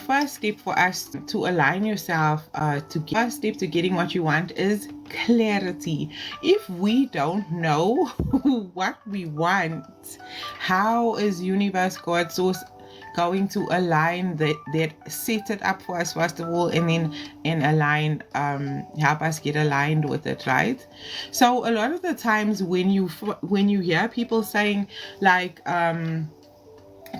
first step for us to align yourself, first step to getting what you want is clarity. If we don't know what we want, how is universe, God, source going to align that set it up for us first of all, and then align, help us get aligned with it, right? So a lot of the times when you hear people saying like,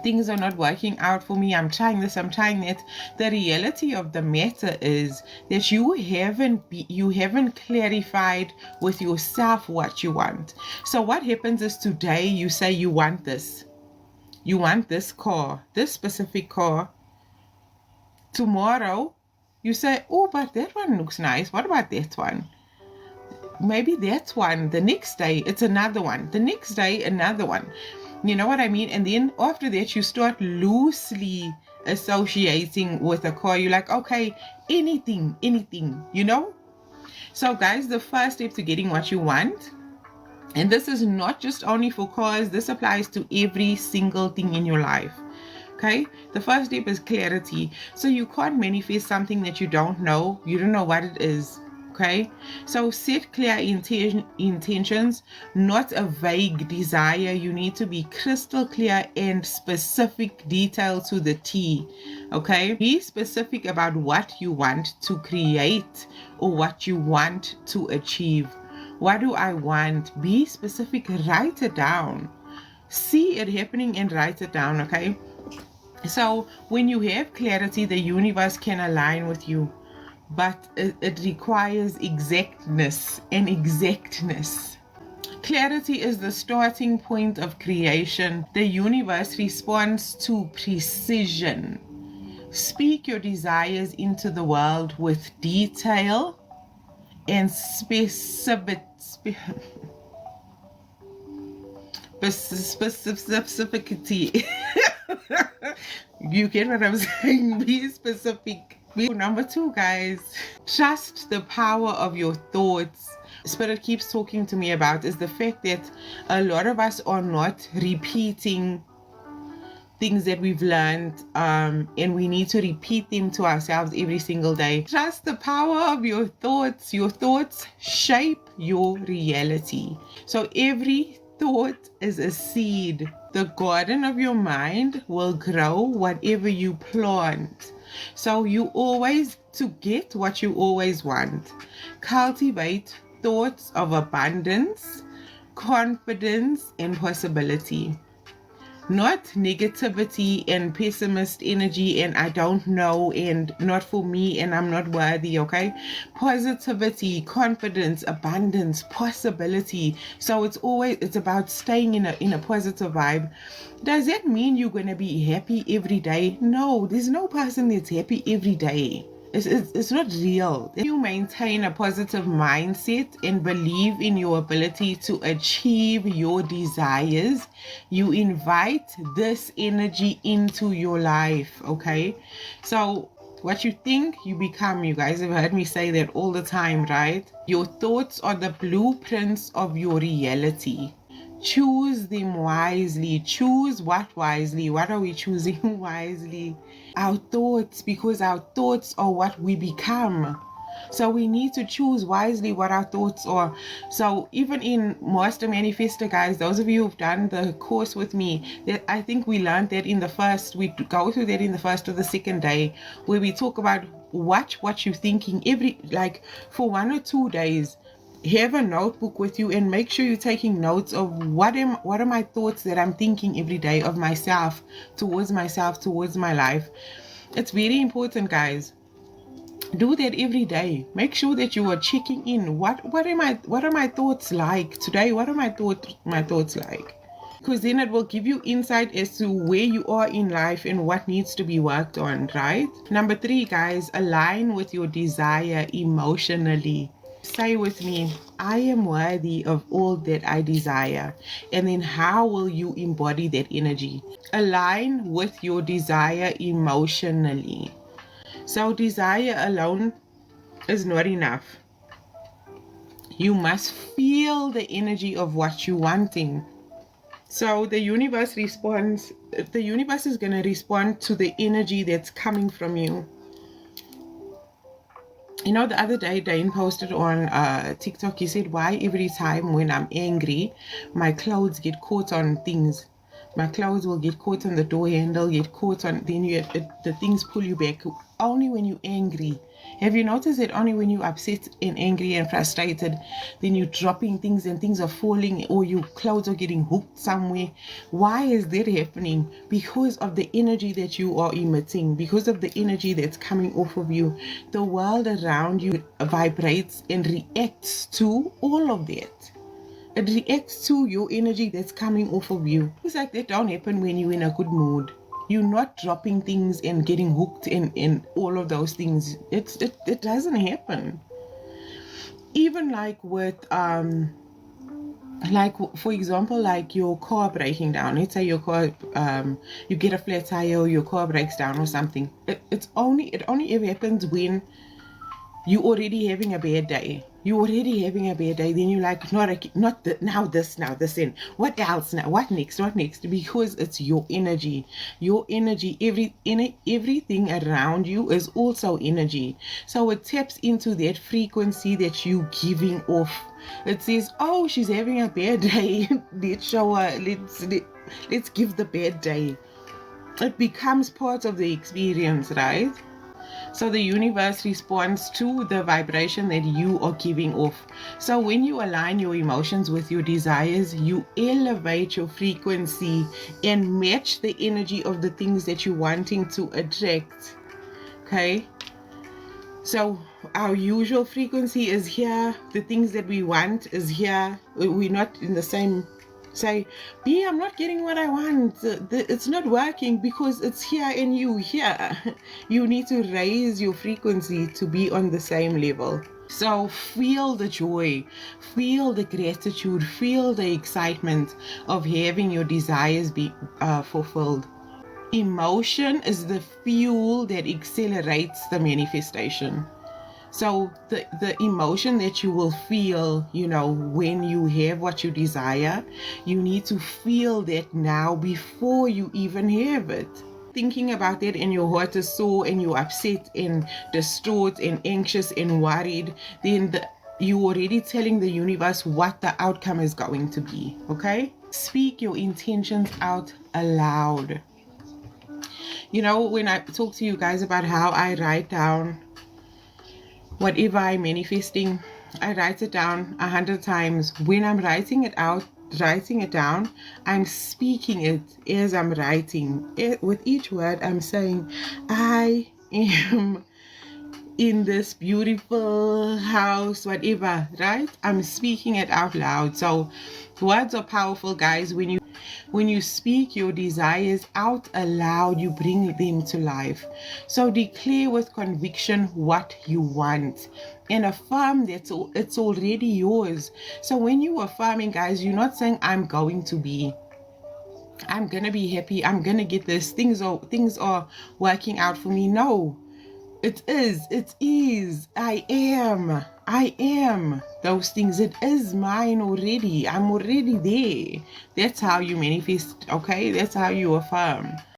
things are not working out for me, I'm trying this, I'm trying that, the reality of the matter is that you haven't clarified with yourself what you want. So what happens is, today you say you want this car, this specific car. Tomorrow you say, oh, but that one looks nice, what about that one? Maybe that's one. The next day it's another one, the next day another one. You know what I mean? And then after that, you start loosely associating with a car. You're like, okay, anything, you know? So guys, the first step to getting what you want, and this is not just only for cars, this applies to every single thing in your life. Okay, the first step is clarity. So you can't manifest something that you don't know what it is. Okay, so set clear intentions, not a vague desire. You need to be crystal clear and specific, detail to the T. Okay, be specific about what you want to create or what you want to achieve. What do I want? Be specific, write it down, see it happening and write it down. Okay, so when you have clarity, the universe can align with you. But it requires exactness and exactness. Clarity is the starting point of creation. The universe responds to precision. Speak your desires into the world with detail and specificity. You get what I'm saying? Be specific. Number 2, guys, trust the power of your thoughts. Spirit keeps talking to me about is the fact that a lot of us are not repeating things that we've learned, and we need to repeat them to ourselves every single day. Trust the power of your thoughts. Your thoughts shape your reality. So every thought is a seed. The garden of your mind will grow whatever you plant. So you always, to get what you always want, cultivate thoughts of abundance, confidence, and possibility. Not negativity and pessimist energy and I don't know and not for me and I'm not worthy. Okay, positivity, confidence, abundance, possibility. So it's about staying in a positive vibe. Does that mean you're going to be happy every day? No, there's no person that's happy every day. It's not real. You maintain a positive mindset and believe in your ability to achieve your desires. You invite this energy into your life, okay? So what you think, you become. You guys have heard me say that all the time, right? Your thoughts are the blueprints of your reality. Choose them wisely. Choose what wisely? What are we choosing wisely? Our thoughts, because our thoughts are what we become. So we need to choose wisely what our thoughts are. So even in Master Manifestor, guys, those of you who've done the course with me, that I think we learned that we go through that in the first or the second day, where we talk about what you're thinking for 1 or 2 days. Have a notebook with you and make sure you're taking notes of what are my thoughts that I'm thinking every day of myself, towards my life. It's very important, guys. Do that every day. Make sure that you are checking in. What are my thoughts like today? What are my thoughts like? Because then it will give you insight as to where you are in life and what needs to be worked on, right? Number 3, guys, align with your desire emotionally. Say with me, I am worthy of all that I desire. And then how will you embody that energy? Align with your desire emotionally. So desire alone is not enough. You must feel the energy of what you're wanting. So the universe responds the universe is going to respond to the energy that's coming from you. You know, the other day, Dane posted on TikTok, he said, why every time when I'm angry, my clothes get caught on things. My clothes will get caught on the door handle, get caught on, then the things pull you back. Only when you're angry. Have you noticed that only when you're upset and angry and frustrated, then you're dropping things and things are falling, or your clothes are getting hooked somewhere? Why is that happening? Because of the energy that you are emitting, because of the energy that's coming off of you. The world around you vibrates and reacts to all of that. It reacts to your energy that's coming off of you. Things like that don't happen when you're in a good mood. You're not dropping things and getting hooked in all of those things. It doesn't happen. Even like with like for example, like your car breaking down. Let's say your car you get a flat tire or your car breaks down or something. It only ever happens when you already having a bad day. You're already having a bad day. Then you're like, now this, and what else now? What next? Because it's your energy. Your energy, everything around you is also energy. So it taps into that frequency that you giving off. It says, oh, she's having a bad day. Let's show her. Let's give the bad day. It becomes part of the experience, right? So the universe responds to the vibration that you are giving off. So when you align your emotions with your desires, you elevate your frequency and match the energy of the things that you're wanting to attract. Okay? So our usual frequency is here. The things that we want is here. We're not in the same. Say, B, I'm not getting what I want. It's not working because it's here and you here. You need to raise your frequency to be on the same level. So feel the joy, feel the gratitude, feel the excitement of having your desires be fulfilled. Emotion is the fuel that accelerates the manifestation. So the emotion that you will feel, you know, when you have what you desire, you need to feel that now before you even have it. Thinking about that and your heart is sore and you're upset and distraught and anxious and worried, then you're already telling the universe what the outcome is going to be, okay? Speak your intentions out aloud. You know, when I talk to you guys about how I write down whatever I'm manifesting, I write it down 100 times. When I'm writing it down, I'm speaking it as I'm writing. With each word, I'm saying, I am in this beautiful house, whatever, right? I'm speaking it out loud. So words are powerful, guys. When you speak your desires out aloud, you bring them to life. So declare with conviction what you want and affirm that it's already yours. So when you affirming, guys, you're not saying I'm going to be, I'm gonna be happy, I'm gonna get this, things are working out for me. No, it is, I am those things. It is mine already. I'm already there. That's how you manifest, okay? That's how you affirm.